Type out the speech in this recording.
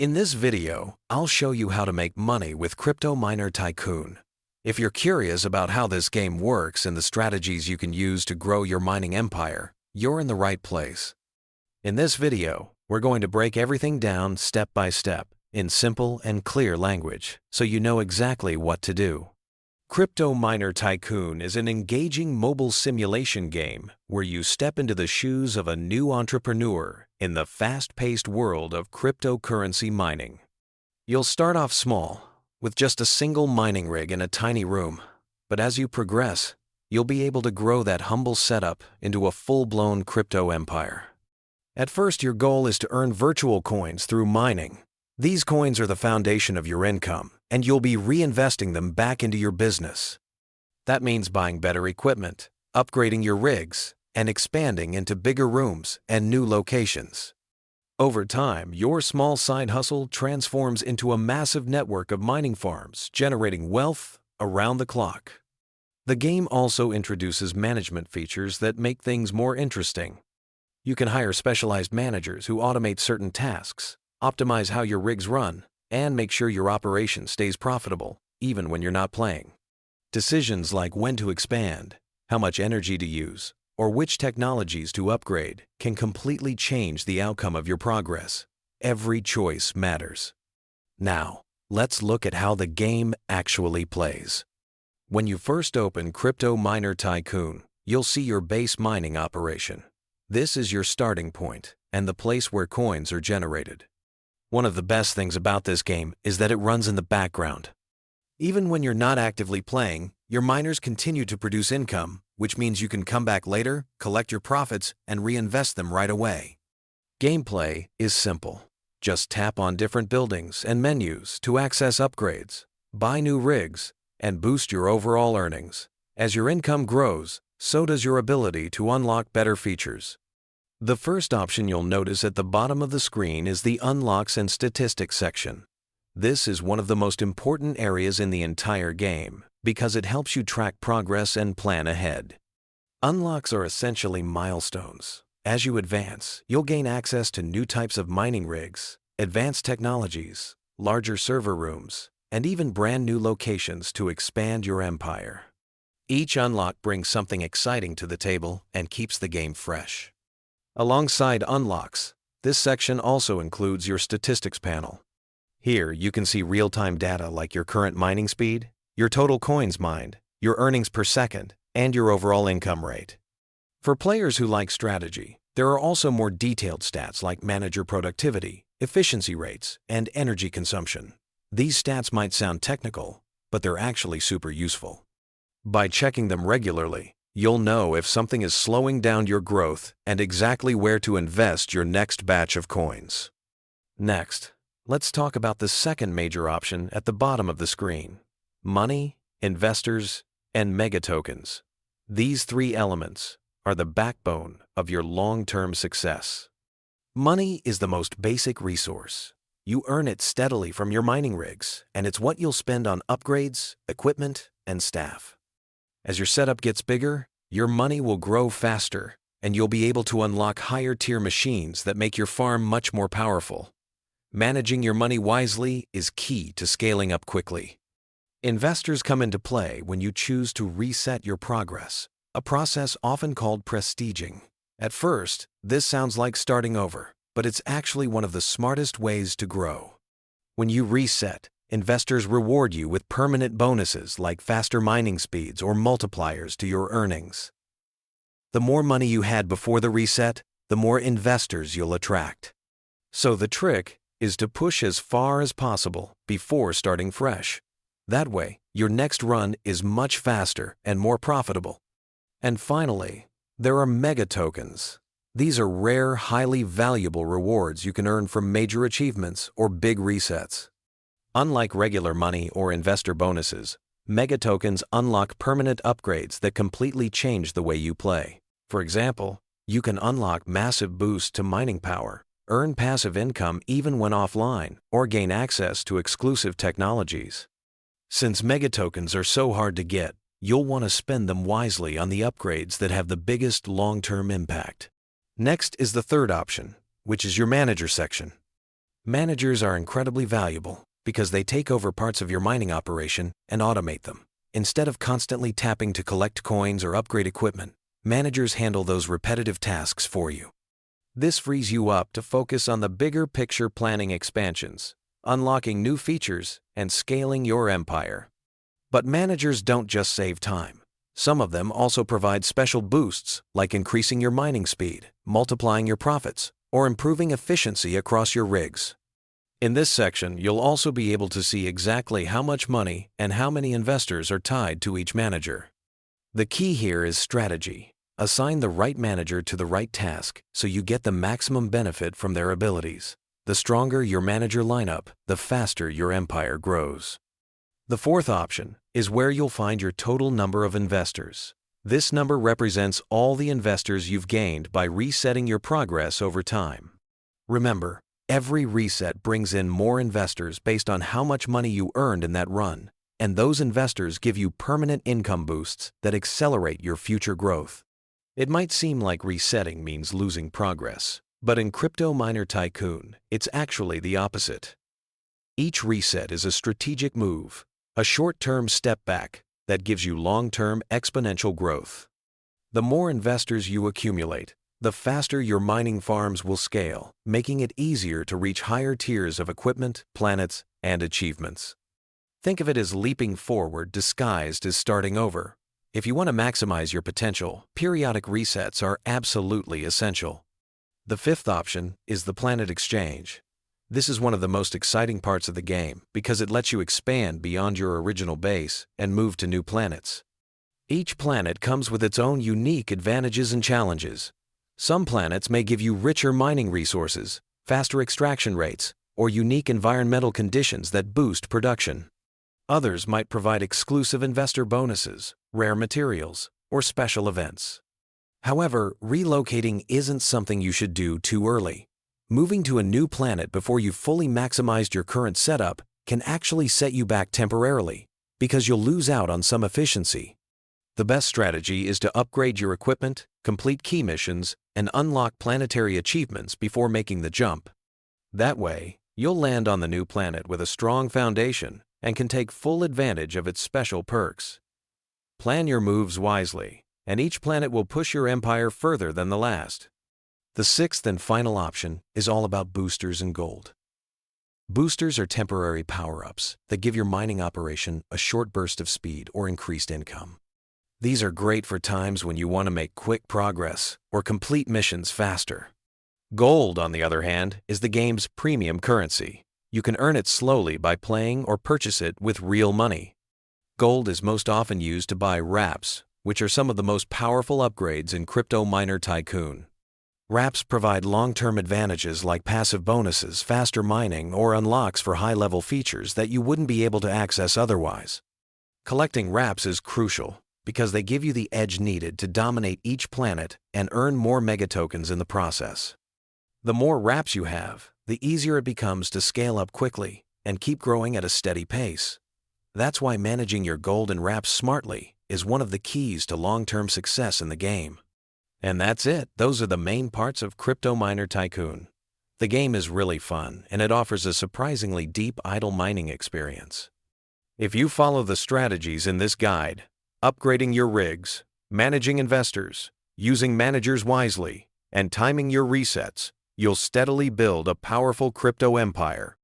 In this video, I'll show you how to make money with Crypto Miner Tycoon. If you're curious about how this game works and the strategies you can use to grow your mining empire, you're in the right place. In this video, we're going to break everything down step by step in simple and clear language so you know exactly what to do. Crypto Miner Tycoon is an engaging mobile simulation game where you step into the shoes of a new entrepreneur in the fast-paced world of cryptocurrency mining. You'll start off small, with just a single mining rig in a tiny room, but as you progress, you'll be able to grow that humble setup into a full-blown crypto empire. At first, your goal is to earn virtual coins through mining. These coins are the foundation of your income, and you'll be reinvesting them back into your business. That means buying better equipment, upgrading your rigs, and expanding into bigger rooms and new locations. Over time, your small side hustle transforms into a massive network of mining farms, generating wealth around the clock. The game also introduces management features that make things more interesting. You can hire specialized managers who automate certain tasks, optimize how your rigs run, and make sure your operation stays profitable, even when you're not playing. Decisions like when to expand, how much energy to use, or which technologies to upgrade can completely change the outcome of your progress. Every choice matters. Now, let's look at how the game actually plays. When you first open Crypto Miner Tycoon, you'll see your base mining operation. This is your starting point and the place where coins are generated. One of the best things about this game is that it runs in the background. Even when you're not actively playing, your miners continue to produce income, which means you can come back later, collect your profits, and reinvest them right away. Gameplay is simple. Just tap on different buildings and menus to access upgrades, buy new rigs, and boost your overall earnings. As your income grows, so does your ability to unlock better features. The first option you'll notice at the bottom of the screen is the Unlocks and Statistics section. This is one of the most important areas in the entire game because it helps you track progress and plan ahead. Unlocks are essentially milestones. As you advance, you'll gain access to new types of mining rigs, advanced technologies, larger server rooms, and even brand new locations to expand your empire. Each unlock brings something exciting to the table and keeps the game fresh. Alongside unlocks, this section also includes your statistics panel. Here, you can see real-time data like your current mining speed, your total coins mined, your earnings per second, and your overall income rate. For players who like strategy, there are also more detailed stats like manager productivity, efficiency rates, and energy consumption. These stats might sound technical, but they're actually super useful. By checking them regularly, you'll know if something is slowing down your growth and exactly where to invest your next batch of coins. Next, let's talk about the second major option at the bottom of the screen: money, investors, and mega tokens. These three elements are the backbone of your long-term success. Money is the most basic resource. You earn it steadily from your mining rigs, and it's what you'll spend on upgrades, equipment, and staff. As your setup gets bigger, your money will grow faster, and you'll be able to unlock higher-tier machines that make your farm much more powerful. Managing your money wisely is key to scaling up quickly. Investors come into play when you choose to reset your progress, a process often called prestiging. At first, this sounds like starting over, but it's actually one of the smartest ways to grow. When you reset, investors reward you with permanent bonuses like faster mining speeds or multipliers to your earnings. The more money you had before the reset, the more investors you'll attract. So the trick is to push as far as possible before starting fresh. That way, your next run is much faster and more profitable. And finally, there are mega tokens. These are rare, highly valuable rewards you can earn from major achievements or big resets. Unlike regular money or investor bonuses, mega tokens unlock permanent upgrades that completely change the way you play. For example, you can unlock massive boosts to mining power, earn passive income even when offline, or gain access to exclusive technologies. Since mega tokens are so hard to get, you'll want to spend them wisely on the upgrades that have the biggest long-term impact. Next is the third option, which is your manager section. Managers are incredibly valuable because they take over parts of your mining operation and automate them. Instead of constantly tapping to collect coins or upgrade equipment, managers handle those repetitive tasks for you. This frees you up to focus on the bigger picture planning expansions, unlocking new features, and scaling your empire. But managers don't just save time. Some of them also provide special boosts, like increasing your mining speed, multiplying your profits, or improving efficiency across your rigs. In this section, you'll also be able to see exactly how much money and how many investors are tied to each manager. The key here is strategy. Assign the right manager to the right task so you get the maximum benefit from their abilities. The stronger your manager lineup, the faster your empire grows. The fourth option is where you'll find your total number of investors. This number represents all the investors you've gained by resetting your progress over time. Remember, every reset brings in more investors based on how much money you earned in that run, and those investors give you permanent income boosts that accelerate your future growth. It might seem like resetting means losing progress, but in Crypto Miner Tycoon, it's actually the opposite. Each reset is a strategic move, a short-term step back that gives you long-term exponential growth. The more investors you accumulate, the faster your mining farms will scale, making it easier to reach higher tiers of equipment, planets, and achievements. Think of it as leaping forward disguised as starting over. If you want to maximize your potential, periodic resets are absolutely essential. The fifth option is the Planet Exchange. This is one of the most exciting parts of the game because it lets you expand beyond your original base and move to new planets. Each planet comes with its own unique advantages and challenges. Some planets may give you richer mining resources, faster extraction rates, or unique environmental conditions that boost production. Others might provide exclusive investor bonuses, rare materials, or special events. However, relocating isn't something you should do too early. Moving to a new planet before you've fully maximized your current setup can actually set you back temporarily because you'll lose out on some efficiency. The best strategy is to upgrade your equipment, complete key missions, and unlock planetary achievements before making the jump. That way, you'll land on the new planet with a strong foundation and can take full advantage of its special perks. Plan your moves wisely, and each planet will push your empire further than the last. The sixth and final option is all about boosters and gold. Boosters are temporary power-ups that give your mining operation a short burst of speed or increased income. These are great for times when you want to make quick progress or complete missions faster. Gold, on the other hand, is the game's premium currency. You can earn it slowly by playing or purchase it with real money. Gold is most often used to buy wraps, which are some of the most powerful upgrades in Crypto Miner Tycoon. Wraps provide long-term advantages like passive bonuses, faster mining, or unlocks for high-level features that you wouldn't be able to access otherwise. Collecting wraps is crucial because they give you the edge needed to dominate each planet and earn more megatokens in the process. The more wraps you have, the easier it becomes to scale up quickly and keep growing at a steady pace. That's why managing your gold and wraps smartly is one of the keys to long-term success in the game. And that's it. Those are the main parts of Crypto Miner Tycoon. The game is really fun, and it offers a surprisingly deep idle mining experience. If you follow the strategies in this guide, upgrading your rigs, managing investors, using managers wisely, and timing your resets, you'll steadily build a powerful crypto empire